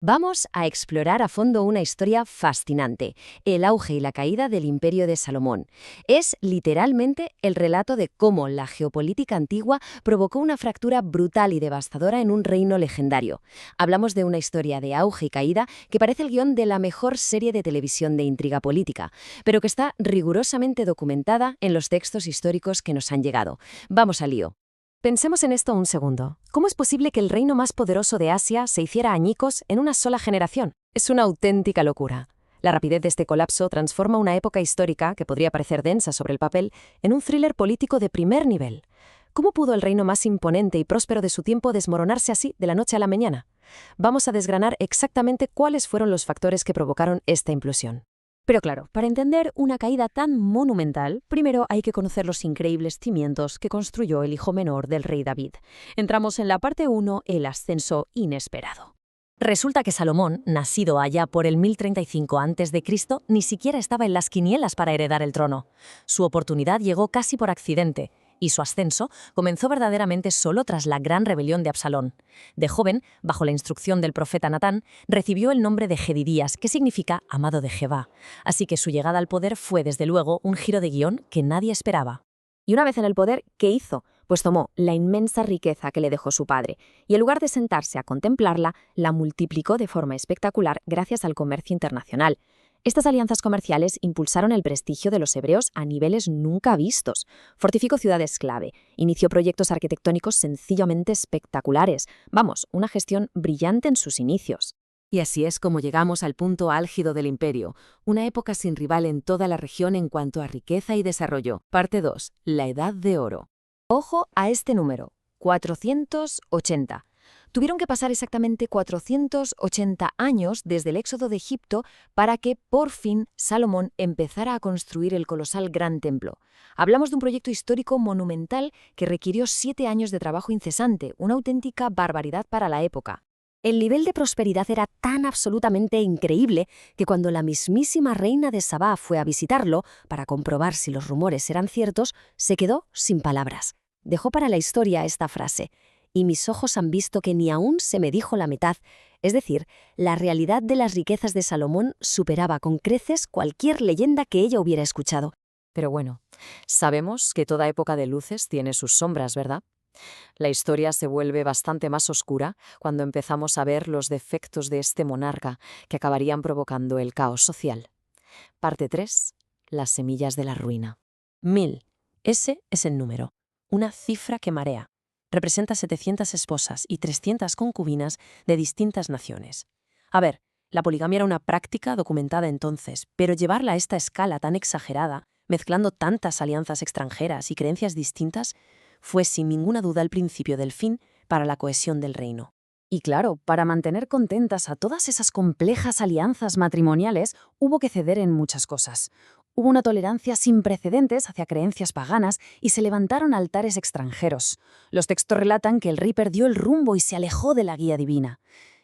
Vamos a explorar a fondo una historia fascinante, el auge y la caída del Imperio de Salomón. Es literalmente el relato de cómo la geopolítica antigua provocó una fractura brutal y devastadora en un reino legendario. Hablamos de una historia de auge y caída que parece el guión de la mejor serie de televisión de intriga política, pero que está rigurosamente documentada en los textos históricos que nos han llegado. Vamos al lío. Pensemos en esto un segundo. ¿Cómo es posible que el reino más poderoso de Asia se hiciera añicos en una sola generación? Es una auténtica locura. La rapidez de este colapso transforma una época histórica, que podría parecer densa sobre el papel, en un thriller político de primer nivel. ¿Cómo pudo el reino más imponente y próspero de su tiempo desmoronarse así de la noche a la mañana? Vamos a desgranar exactamente cuáles fueron los factores que provocaron esta implosión. Pero claro, para entender una caída tan monumental, primero hay que conocer los increíbles cimientos que construyó el hijo menor del rey David. Entramos en la parte 1, el ascenso inesperado. Resulta que Salomón, nacido allá por el 1035 a.C., ni siquiera estaba en las quinielas para heredar el trono. Su oportunidad llegó casi por accidente, y su ascenso comenzó verdaderamente solo tras la gran rebelión de Absalón. De joven, bajo la instrucción del profeta Natán, recibió el nombre de Jedidías, que significa amado de Jehová. Así que su llegada al poder fue, desde luego, un giro de guión que nadie esperaba. Y una vez en el poder, ¿qué hizo? Pues tomó la inmensa riqueza que le dejó su padre, y en lugar de sentarse a contemplarla, la multiplicó de forma espectacular gracias al comercio internacional. Estas alianzas comerciales impulsaron el prestigio de los hebreos a niveles nunca vistos. Fortificó ciudades clave, inició proyectos arquitectónicos sencillamente espectaculares. Vamos, una gestión brillante en sus inicios. Y así es como llegamos al punto álgido del imperio, una época sin rival en toda la región en cuanto a riqueza y desarrollo. Parte 2. La Edad de Oro. Ojo a este número, 480. Tuvieron que pasar exactamente 480 años desde el éxodo de Egipto para que, por fin, Salomón empezara a construir el colosal Gran Templo. Hablamos de un proyecto histórico monumental que requirió 7 años de trabajo incesante, una auténtica barbaridad para la época. El nivel de prosperidad era tan absolutamente increíble que cuando la mismísima reina de Sabá fue a visitarlo para comprobar si los rumores eran ciertos, se quedó sin palabras. Dejó para la historia esta frase: «Y mis ojos han visto que ni aún se me dijo la mitad». Es decir, la realidad de las riquezas de Salomón superaba con creces cualquier leyenda que ella hubiera escuchado. Pero bueno, sabemos que toda época de luces tiene sus sombras, ¿verdad? La historia se vuelve bastante más oscura cuando empezamos a ver los defectos de este monarca que acabarían provocando el caos social. Parte 3. Las semillas de la ruina. 1000. Ese es el número. Una cifra que marea. Representa 700 esposas y 300 concubinas de distintas naciones. A ver, la poligamia era una práctica documentada entonces, pero llevarla a esta escala tan exagerada, mezclando tantas alianzas extranjeras y creencias distintas, fue sin ninguna duda el principio del fin para la cohesión del reino. Y claro, para mantener contentas a todas esas complejas alianzas matrimoniales, hubo que ceder en muchas cosas. Hubo una tolerancia sin precedentes hacia creencias paganas y se levantaron altares extranjeros. Los textos relatan que el rey perdió el rumbo y se alejó de la guía divina.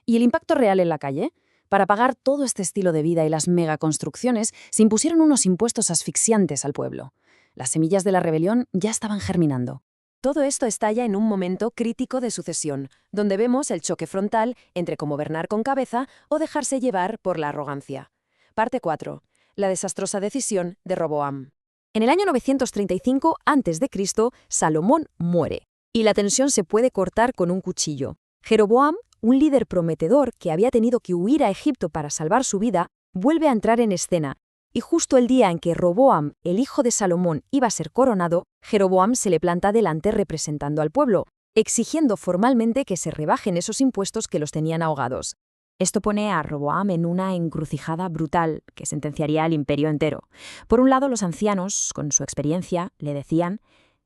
¿Y el impacto real en la calle? Para pagar todo este estilo de vida y las megaconstrucciones, se impusieron unos impuestos asfixiantes al pueblo. Las semillas de la rebelión ya estaban germinando. Todo esto estalla en un momento crítico de sucesión, donde vemos el choque frontal entre cómo gobernar con cabeza o dejarse llevar por la arrogancia. Parte 4. La desastrosa decisión de Roboam. En el año 935 a.C., Salomón muere, y la tensión se puede cortar con un cuchillo. Jeroboam, un líder prometedor que había tenido que huir a Egipto para salvar su vida, vuelve a entrar en escena. Y justo el día en que Roboam, el hijo de Salomón, iba a ser coronado, Jeroboam se le planta delante representando al pueblo, exigiendo formalmente que se rebajen esos impuestos que los tenían ahogados. Esto pone a Roboam en una encrucijada brutal que sentenciaría al imperio entero. Por un lado, los ancianos, con su experiencia, le decían: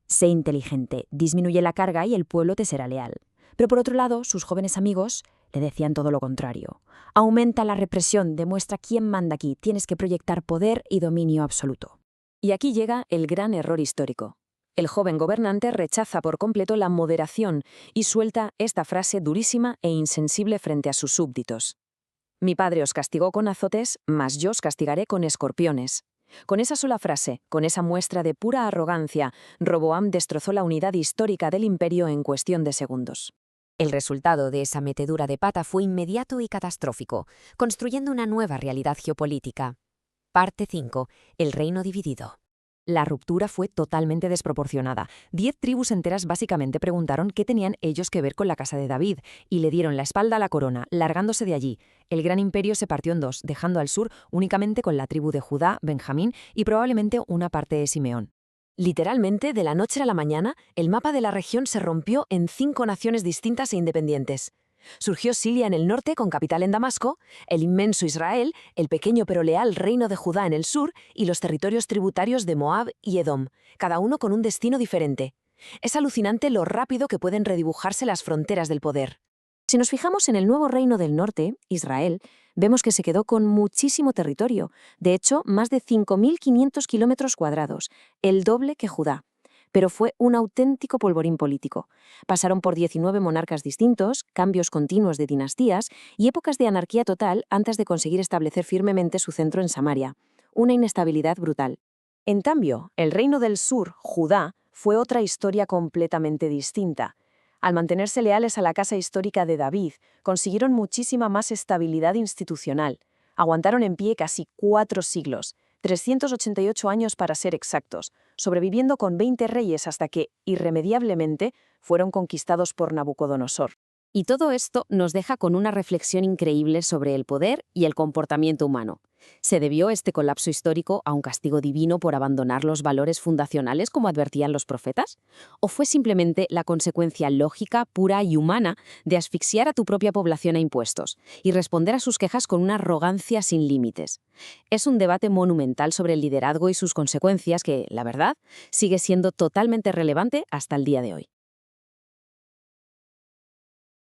«Sé inteligente, disminuye la carga y el pueblo te será leal». Pero por otro lado, sus jóvenes amigos le decían todo lo contrario: «Aumenta la represión, demuestra quién manda aquí, tienes que proyectar poder y dominio absoluto». Y aquí llega el gran error histórico. El joven gobernante rechaza por completo la moderación y suelta esta frase durísima e insensible frente a sus súbditos: «Mi padre os castigó con azotes, mas yo os castigaré con escorpiones». Con esa sola frase, con esa muestra de pura arrogancia, Roboam destrozó la unidad histórica del imperio en cuestión de segundos. El resultado de esa metedura de pata fue inmediato y catastrófico, construyendo una nueva realidad geopolítica. Parte 5. El reino dividido. La ruptura fue totalmente desproporcionada. 10 tribus enteras básicamente preguntaron qué tenían ellos que ver con la casa de David, y le dieron la espalda a la corona, largándose de allí. El gran imperio se partió en dos, dejando al sur únicamente con la tribu de Judá, Benjamín y probablemente una parte de Simeón. Literalmente, de la noche a la mañana, el mapa de la región se rompió en 5 naciones distintas e independientes. Surgió Siria en el norte, con capital en Damasco, el inmenso Israel, el pequeño pero leal reino de Judá en el sur y los territorios tributarios de Moab y Edom, cada uno con un destino diferente. Es alucinante lo rápido que pueden redibujarse las fronteras del poder. Si nos fijamos en el nuevo reino del norte, Israel, vemos que se quedó con muchísimo territorio, de hecho, más de 5.500 kilómetros cuadrados, el doble que Judá. Pero fue un auténtico polvorín político. Pasaron por 19 monarcas distintos, cambios continuos de dinastías y épocas de anarquía total antes de conseguir establecer firmemente su centro en Samaria. Una inestabilidad brutal. En cambio, el reino del sur, Judá, fue otra historia completamente distinta. Al mantenerse leales a la casa histórica de David, consiguieron muchísima más estabilidad institucional. Aguantaron en pie casi 4 siglos, 388 años para ser exactos, sobreviviendo con 20 reyes hasta que, irremediablemente, fueron conquistados por Nabucodonosor. Y todo esto nos deja con una reflexión increíble sobre el poder y el comportamiento humano. ¿Se debió este colapso histórico a un castigo divino por abandonar los valores fundacionales como advertían los profetas? ¿O fue simplemente la consecuencia lógica, pura y humana de asfixiar a tu propia población a impuestos y responder a sus quejas con una arrogancia sin límites? Es un debate monumental sobre el liderazgo y sus consecuencias que, la verdad, sigue siendo totalmente relevante hasta el día de hoy.